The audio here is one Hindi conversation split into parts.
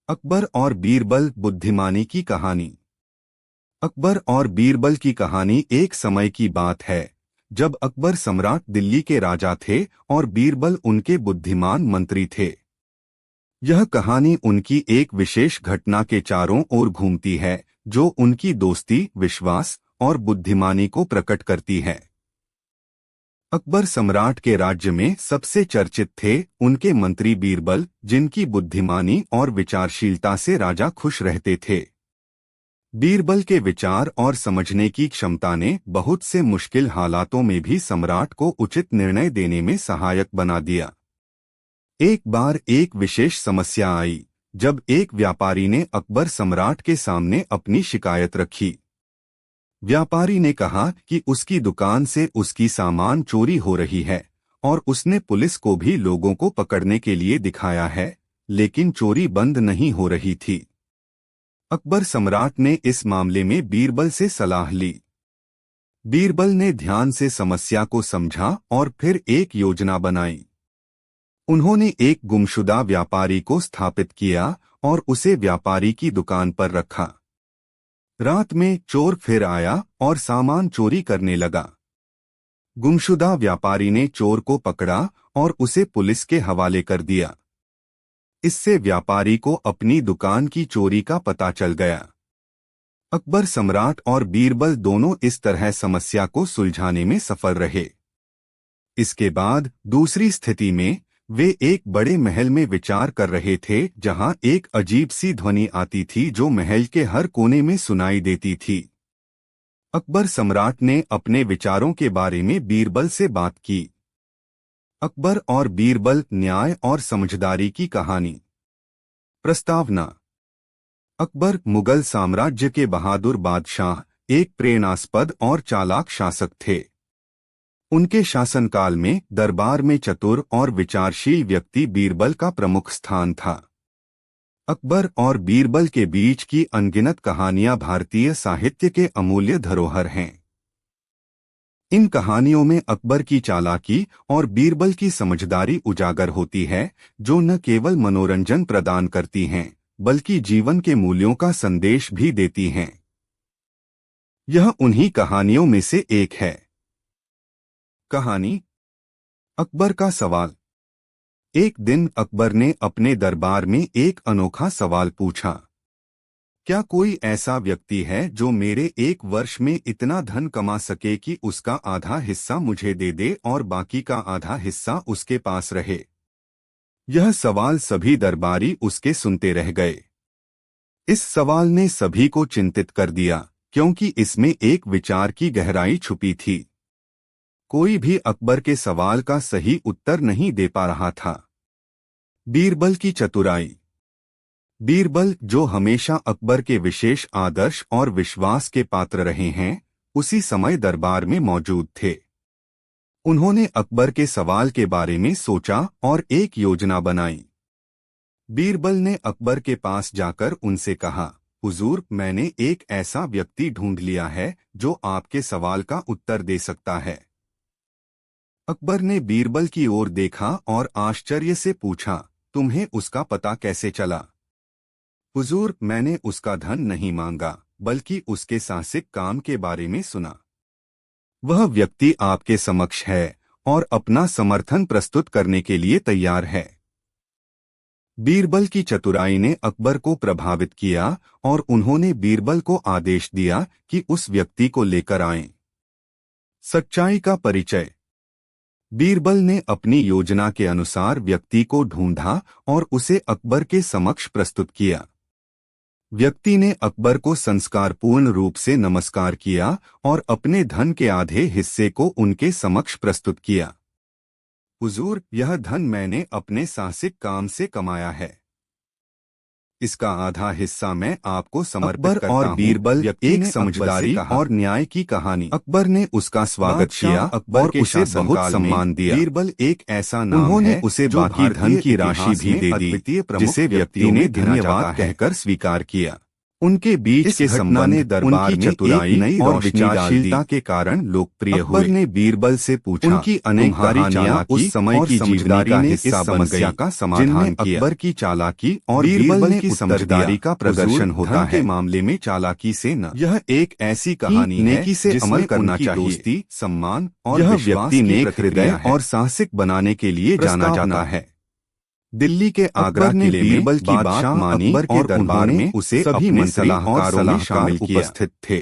अकबर और बीरबल बुद्धिमानी की कहानी। अकबर और बीरबल की कहानी एक समय की बात है जब अकबर सम्राट दिल्ली के राजा थे और बीरबल उनके बुद्धिमान मंत्री थे। यह कहानी उनकी एक विशेष घटना के चारों ओर घूमती है जो उनकी दोस्ती, विश्वास और बुद्धिमानी को प्रकट करती है। अकबर सम्राट के राज्य में सबसे चर्चित थे उनके मंत्री बीरबल, जिनकी बुद्धिमानी और विचारशीलता से राजा खुश रहते थे। बीरबल के विचार और समझने की क्षमता ने बहुत से मुश्किल हालातों में भी सम्राट को उचित निर्णय देने में सहायक बना दिया। एक बार एक विशेष समस्या आई जब एक व्यापारी ने अकबर सम्राट के सामने अपनी शिकायत रखी। व्यापारी ने कहा कि उसकी दुकान से उसकी सामान चोरी हो रही है और उसने पुलिस को भी लोगों को पकड़ने के लिए दिखाया है, लेकिन चोरी बंद नहीं हो रही थी। अकबर सम्राट ने इस मामले में बीरबल से सलाह ली। बीरबल ने ध्यान से समस्या को समझा और फिर एक योजना बनाई। उन्होंने एक गुमशुदा व्यापारी को स्थापित किया और उसे व्यापारी की दुकान पर रखा। रात में चोर फिर आया और सामान चोरी करने लगा। गुमशुदा व्यापारी ने चोर को पकड़ा और उसे पुलिस के हवाले कर दिया। इससे व्यापारी को अपनी दुकान की चोरी का पता चल गया। अकबर सम्राट और बीरबल दोनों इस तरह समस्या को सुलझाने में सफल रहे। इसके बाद दूसरी स्थिति में वे एक बड़े महल में विचार कर रहे थे जहां एक अजीब सी ध्वनि आती थी जो महल के हर कोने में सुनाई देती थी। अकबर सम्राट ने अपने विचारों के बारे में बीरबल से बात की। अकबर और बीरबल, न्याय और समझदारी की कहानी। प्रस्तावना। अकबर मुगल साम्राज्य के बहादुर बादशाह, एक प्रेरणास्पद और चालाक शासक थे। उनके शासनकाल में दरबार में चतुर और विचारशील व्यक्ति बीरबल का प्रमुख स्थान था। अकबर और बीरबल के बीच की अनगिनत कहानियां भारतीय साहित्य के अमूल्य धरोहर हैं। इन कहानियों में अकबर की चालाकी और बीरबल की समझदारी उजागर होती है, जो न केवल मनोरंजन प्रदान करती हैं बल्कि जीवन के मूल्यों का संदेश भी देती हैं। यह उन्हीं कहानियों में से एक है। कहानी अकबर का सवाल। एक दिन अकबर ने अपने दरबार में एक अनोखा सवाल पूछा। क्या कोई ऐसा व्यक्ति है जो मेरे एक वर्ष में इतना धन कमा सके कि उसका आधा हिस्सा मुझे दे दे और बाकी का आधा हिस्सा उसके पास रहे? यह सवाल सभी दरबारी उसके सुनते रह गए। इस सवाल ने सभी को चिंतित कर दिया क्योंकि इसमें एक विचार की गहराई छुपी थी। कोई भी अकबर के सवाल का सही उत्तर नहीं दे पा रहा था। बीरबल की चतुराई। बीरबल, जो हमेशा अकबर के विशेष आदर्श और विश्वास के पात्र रहे हैं, उसी समय दरबार में मौजूद थे। उन्होंने अकबर के सवाल के बारे में सोचा और एक योजना बनाई। बीरबल ने अकबर के पास जाकर उनसे कहा, हुजूर, मैंने एक ऐसा व्यक्ति ढूंढ लिया है जो आपके सवाल का उत्तर दे सकता है। अकबर ने बीरबल की ओर देखा और आश्चर्य से पूछा, तुम्हें उसका पता कैसे चला? हुजूर, मैंने उसका धन नहीं मांगा बल्कि उसके साहसिक काम के बारे में सुना। वह व्यक्ति आपके समक्ष है और अपना समर्थन प्रस्तुत करने के लिए तैयार है। बीरबल की चतुराई ने अकबर को प्रभावित किया और उन्होंने बीरबल को आदेश दिया कि उस व्यक्ति को लेकर आएं। सच्चाई का परिचय। बीरबल ने अपनी योजना के अनुसार व्यक्ति को ढूंढा और उसे अकबर के समक्ष प्रस्तुत किया। व्यक्ति ने अकबर को संस्कारपूर्ण रूप से नमस्कार किया और अपने धन के आधे हिस्से को उनके समक्ष प्रस्तुत किया। हुजूर, यह धन मैंने अपने साहसिक काम से कमाया है। इसका आधा हिस्सा मैं आपको समर्पित करता हूं। और बीरबल, एक समझदारी और न्याय की कहानी। अकबर ने उसका स्वागत किया, अकबर के उसे बहुत सम्मान दिया। बीरबल एक ऐसा नाम है, उन्होंने उसे बाकी धन की राशि भी दे दी, जिसे व्यक्ति ने धन्यवाद कहकर स्वीकार किया। उनके बीच के संबंध दरबार में चतुराई नई और विचारशीलता के कारण लोकप्रिय हुए। अकबर ने बीरबल से पूछा, उनकी अनेक कहानियां उस समय की जीवनी का हिस्सा बन गई, का समाधान किया। अकबर की चालाकी और बीरबल की समझदारी का प्रदर्शन होता है। मामले में चालाकी से न, यह एक ऐसी कहानी है नेकी से अमल करना चाहिए, दोस्ती, सम्मान और यह व्यक्ति नेक हृदय और साहसिक बनाने के लिए जाना जाता है। दिल्ली के आगरा ने बीरबल की बात मानी और दरबार में उसे सभी मंत्री और सलाहकार उपस्थित थे।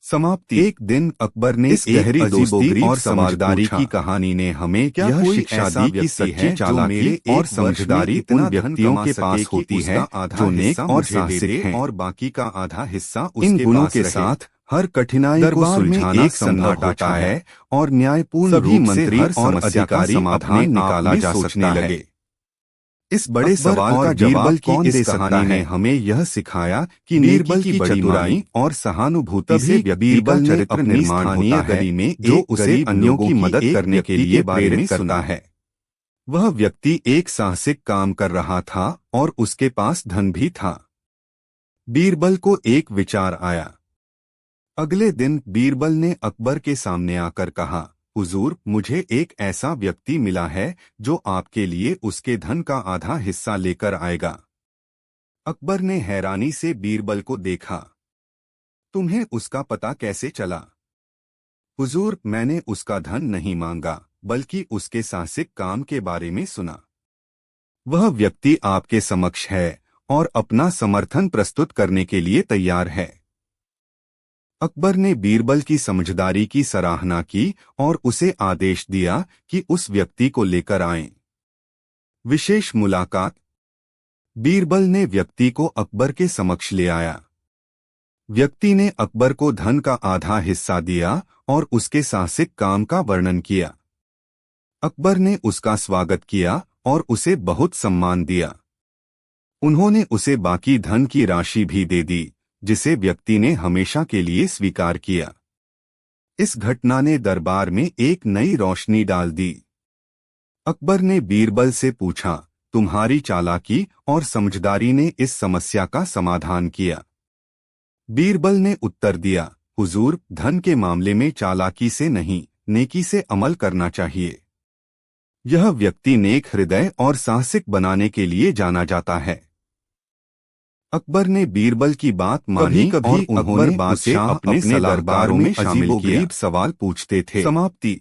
समाप्ति। एक दिन अकबर ने इस गहरी दोस्ती और समझदारी की कहानी ने हमें क्या यह शिक्षा दी कि सच्ची चालाकी और समझदारी उन व्यक्तियों के पास होती है जो नेक और साहसिक हैं और बाकी का आधा हिस्सा इन गुणों के साथ हर कठिनाई को सुलझाना एक सन्नाटा होता है और न्यायपूर्ण रूप से हर समस्या का समाधान निकाला जा सकता है। इस बड़े सवाल का जवाब कौन दे सकता है? हमें यह सिखाया कि बीरबल की चतुराई और सहानुभूति से बीरबल चरित्र निर्माण होता है में जो उसे अन्यों की मदद करने के लिए प्रेरित करता है। वह व्यक्ति एक साहसिक काम कर रहा था और उसके पास धन भी था। बीरबल को एक विचार आया। अगले दिन बीरबल ने अकबर के सामने आकर कहा, हुजूर, मुझे एक ऐसा व्यक्ति मिला है जो आपके लिए उसके धन का आधा हिस्सा लेकर आएगा। अकबर ने हैरानी से बीरबल को देखा। तुम्हें उसका पता कैसे चला? हुजूर, मैंने उसका धन नहीं मांगा, बल्कि उसके साहसिक काम के बारे में सुना। वह व्यक्ति आपके समक्ष है और अपना समर्थन प्रस्तुत करने के लिए तैयार है। अकबर ने बीरबल की समझदारी की सराहना की और उसे आदेश दिया कि उस व्यक्ति को लेकर आएं। विशेष मुलाकात। बीरबल ने व्यक्ति को अकबर के समक्ष ले आया। व्यक्ति ने अकबर को धन का आधा हिस्सा दिया और उसके साहसिक काम का वर्णन किया। अकबर ने उसका स्वागत किया और उसे बहुत सम्मान दिया। उन्होंने उसे बाकी धन की राशि भी दे दी, जिसे व्यक्ति ने हमेशा के लिए स्वीकार किया। इस घटना ने दरबार में एक नई रोशनी डाल दी। अकबर ने बीरबल से पूछा, तुम्हारी चालाकी और समझदारी ने इस समस्या का समाधान किया? बीरबल ने उत्तर दिया, हुजूर, धन के मामले में चालाकी से नहीं, नेकी से अमल करना चाहिए। यह व्यक्ति नेक हृदय और साहसिक बनाने के लिए जाना जाता है। अकबर ने बीरबल की बात मानी और उन्होंने बादशाह अपने दरबारों में अजीबोगरीब सवाल पूछते थे। समाप्ति।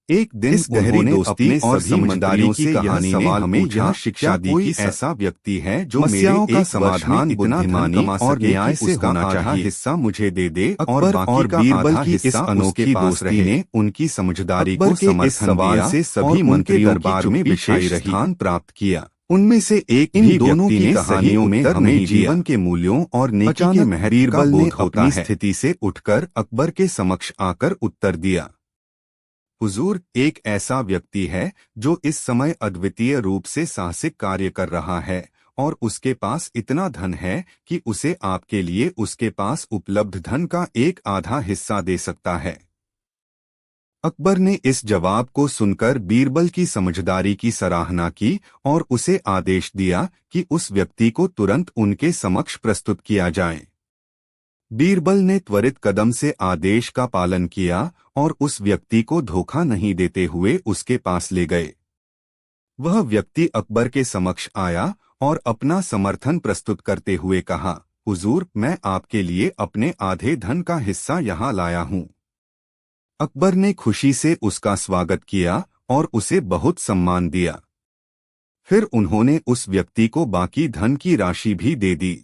एक दिन इस गहरी दोस्ती और समझदारी की कहानी ने हमें यह शिक्षा दी कि ऐसा व्यक्ति है जो समस्याओं का समाधान बुद्धिमानी और न्याय से होना चाहिए। हिस्सा मुझे दे दे। अकबर और बीरबल की इस अनोखी दोस्ती ने उनकी समझदारी को समर्थन दिया से सभी मंत्रियों दरबार में विशेष स्थान प्राप्त किया। उनमें से एक इन दोनों की कहानियों में हमें जीवन के मूल्यों और नेकी के महत्व का बोध होता है। स्थिति से उठकर अकबर के समक्ष आकर उत्तर दिया, हुजूर, एक ऐसा व्यक्ति है जो इस समय अद्वितीय रूप से साहसिक कार्य कर रहा है और उसके पास इतना धन है कि उसे आपके लिए उसके पास उपलब्ध धन का एक आधा हिस्सा दे सकता है। अकबर ने इस जवाब को सुनकर बीरबल की समझदारी की सराहना की और उसे आदेश दिया कि उस व्यक्ति को तुरंत उनके समक्ष प्रस्तुत किया जाए। बीरबल ने त्वरित कदम से आदेश का पालन किया और उस व्यक्ति को धोखा नहीं देते हुए उसके पास ले गए। वह व्यक्ति अकबर के समक्ष आया और अपना समर्थन प्रस्तुत करते हुए कहा, हुजूर, मैं आपके लिए अपने आधे धन का हिस्सा यहाँ लाया हूँ। अकबर ने खुशी से उसका स्वागत किया और उसे बहुत सम्मान दिया। फिर उन्होंने उस व्यक्ति को बाकी धन की राशि भी दे दी।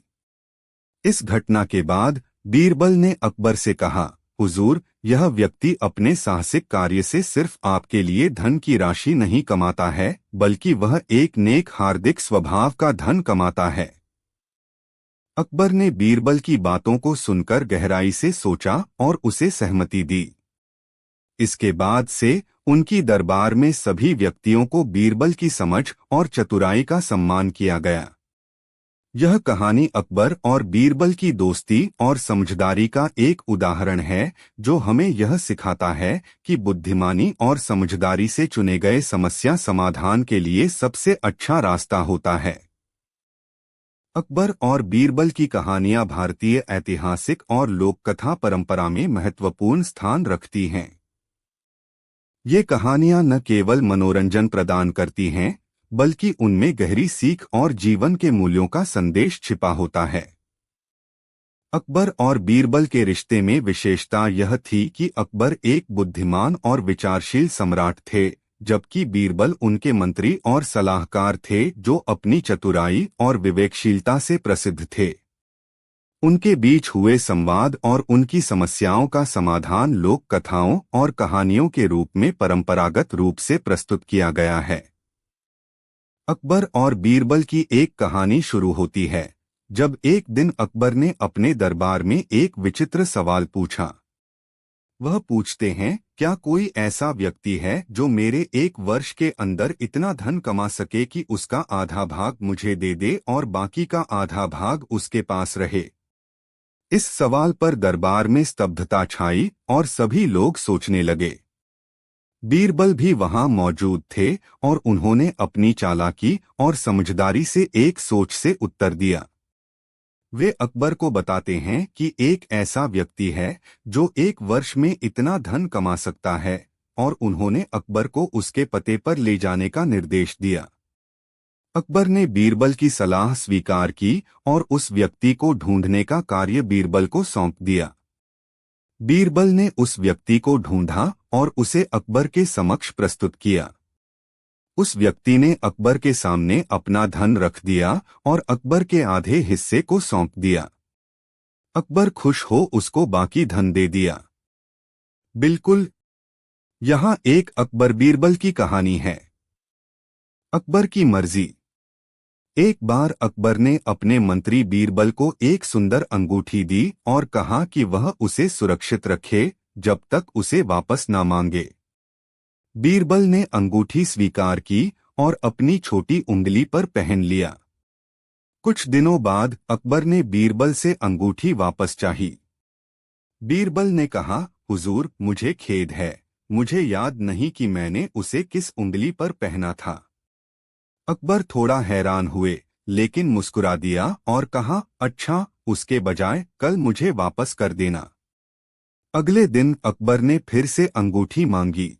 इस घटना के बाद बीरबल ने अकबर से कहा, हुजूर, यह व्यक्ति अपने साहसिक कार्य से सिर्फ आपके लिए धन की राशि नहीं कमाता है, बल्कि वह एक नेक हार्दिक स्वभाव का धन कमाता है। अकबर ने बीरबल की बातों को सुनकर गहराई से सोचा और उसे सहमति दी। इसके बाद से उनकी दरबार में सभी व्यक्तियों को बीरबल की समझ और चतुराई का सम्मान किया गया। यह कहानी अकबर और बीरबल की दोस्ती और समझदारी का एक उदाहरण है जो हमें यह सिखाता है कि बुद्धिमानी और समझदारी से चुने गए समस्या समाधान के लिए सबसे अच्छा रास्ता होता है। अकबर और बीरबल की कहानियां भारतीय ऐतिहासिक और लोककथा परंपरा में महत्वपूर्ण स्थान रखती हैं। ये कहानियां न केवल मनोरंजन प्रदान करती हैं, बल्कि उनमें गहरी सीख और जीवन के मूल्यों का संदेश छिपा होता है। अकबर और बीरबल के रिश्ते में विशेषता यह थी कि अकबर एक बुद्धिमान और विचारशील सम्राट थे, जबकि बीरबल उनके मंत्री और सलाहकार थे जो अपनी चतुराई और विवेकशीलता से प्रसिद्ध थे। उनके बीच हुए संवाद और उनकी समस्याओं का समाधान लोक कथाओं और कहानियों के रूप में परंपरागत रूप से प्रस्तुत किया गया है। अकबर और बीरबल की एक कहानी शुरू होती है जब एक दिन अकबर ने अपने दरबार में एक विचित्र सवाल पूछा। वह पूछते हैं, क्या कोई ऐसा व्यक्ति है जो मेरे 1 वर्ष के अंदर इतना धन कमा सके कि उसका आधा भाग मुझे दे दे और बाकी का आधा भाग उसके पास रहे। इस सवाल पर दरबार में स्तब्धता छाई और सभी लोग सोचने लगे। बीरबल भी वहां मौजूद थे और उन्होंने अपनी चालाकी और समझदारी से एक सोच से उत्तर दिया। वे अकबर को बताते हैं कि एक ऐसा व्यक्ति है जो 1 वर्ष में इतना धन कमा सकता है, और उन्होंने अकबर को उसके पते पर ले जाने का निर्देश दिया। अकबर ने बीरबल की सलाह स्वीकार की और उस व्यक्ति को ढूंढने का कार्य बीरबल को सौंप दिया। बीरबल ने उस व्यक्ति को ढूंढा और उसे अकबर के समक्ष प्रस्तुत किया। उस व्यक्ति ने अकबर के सामने अपना धन रख दिया और अकबर के आधे हिस्से को सौंप दिया। अकबर खुश हो उसको बाकी धन दे दिया। बिल्कुल, यहाँ एक अकबर बीरबल की कहानी है। अकबर की मर्जी। एक बार अकबर ने अपने मंत्री बीरबल को एक सुंदर अंगूठी दी और कहा कि वह उसे सुरक्षित रखे जब तक उसे वापस न मांगे। बीरबल ने अंगूठी स्वीकार की और अपनी छोटी उंगली पर पहन लिया। कुछ दिनों बाद अकबर ने बीरबल से अंगूठी वापस चाही। बीरबल ने कहा, हुजूर, मुझे खेद है, मुझे याद नहीं कि मैंने उसे किस उंगली पर पहना था। अकबर थोड़ा हैरान हुए, लेकिन मुस्कुरा दिया और कहा, अच्छा, उसके बजाय कल मुझे वापस कर देना। अगले दिन अकबर ने फिर से अंगूठी मांगी।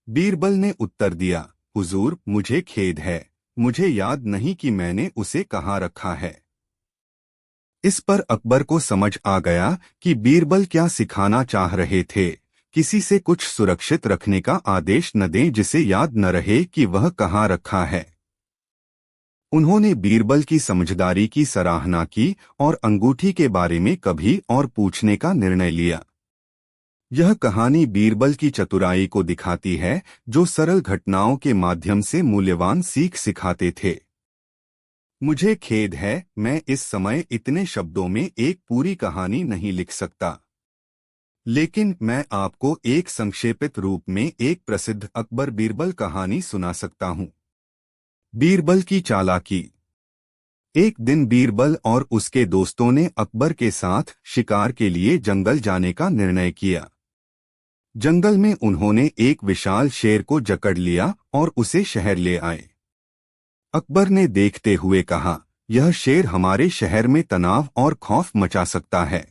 बीरबल ने उत्तर दिया, हुजूर, मुझे खेद है, मुझे याद नहीं कि मैंने उसे कहाँ रखा है। इस पर अकबर को समझ आ गया कि बीरबल क्या सिखाना चाह रहे थे। किसी से कुछ सुरक्षित रखने का आदेश न दें जिसे याद न रहे कि वह कहाँ रखा है। उन्होंने बीरबल की समझदारी की सराहना की और अंगूठी के बारे में कभी और पूछने का निर्णय लिया। यह कहानी बीरबल की चतुराई को दिखाती है, जो सरल घटनाओं के माध्यम से मूल्यवान सीख सिखाते थे। मुझे खेद है, मैं इस समय इतने शब्दों में एक पूरी कहानी नहीं लिख सकता, लेकिन मैं आपको एक संक्षेपित रूप में एक प्रसिद्ध अकबर बीरबल कहानी सुना सकता हूँ। बीरबल की चालाकी। एक दिन बीरबल और उसके दोस्तों ने अकबर के साथ शिकार के लिए जंगल जाने का निर्णय किया। जंगल में उन्होंने एक विशाल शेर को जकड़ लिया और उसे शहर ले आए। अकबर ने देखते हुए कहा, यह शेर हमारे शहर में तनाव और खौफ मचा सकता है।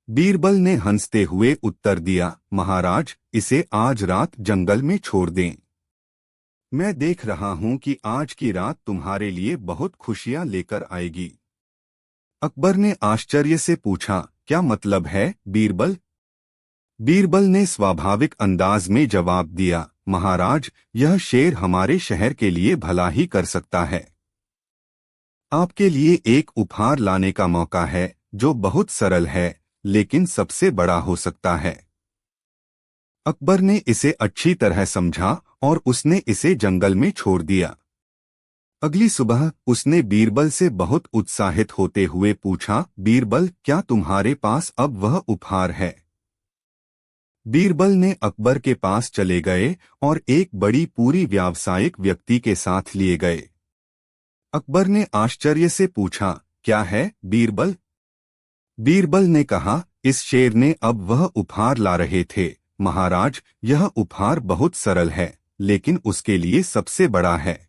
बीरबल ने हंसते हुए उत्तर दिया, महाराज, इसे आज रात जंगल में छोड़ दें। मैं देख रहा हूं कि आज की रात तुम्हारे लिए बहुत खुशियां लेकर आएगी। अकबर ने आश्चर्य से पूछा, क्या मतलब है, बीरबल? बीरबल ने स्वाभाविक अंदाज में जवाब दिया, महाराज, यह शेर हमारे शहर के लिए भला ही कर सकता है। आपके लिए एक उपहार लाने का मौका है जो बहुत सरल है, लेकिन सबसे बड़ा हो सकता है। अकबर ने इसे अच्छी तरह समझा और उसने इसे जंगल में छोड़ दिया। अगली सुबह उसने बीरबल से बहुत उत्साहित होते हुए पूछा, बीरबल, क्या तुम्हारे पास अब वह उपहार है? बीरबल ने अकबर के पास चले गए और एक बड़ी पूरी व्यावसायिक व्यक्ति के साथ लिए गए। अकबर ने आश्चर्य से पूछा, क्या है, बीरबल? बीरबल ने कहा, इस शेर ने अब वह उपहार ला रहे थे, महाराज, यह उपहार बहुत सरल है, लेकिन उसके लिए सबसे बड़ा है।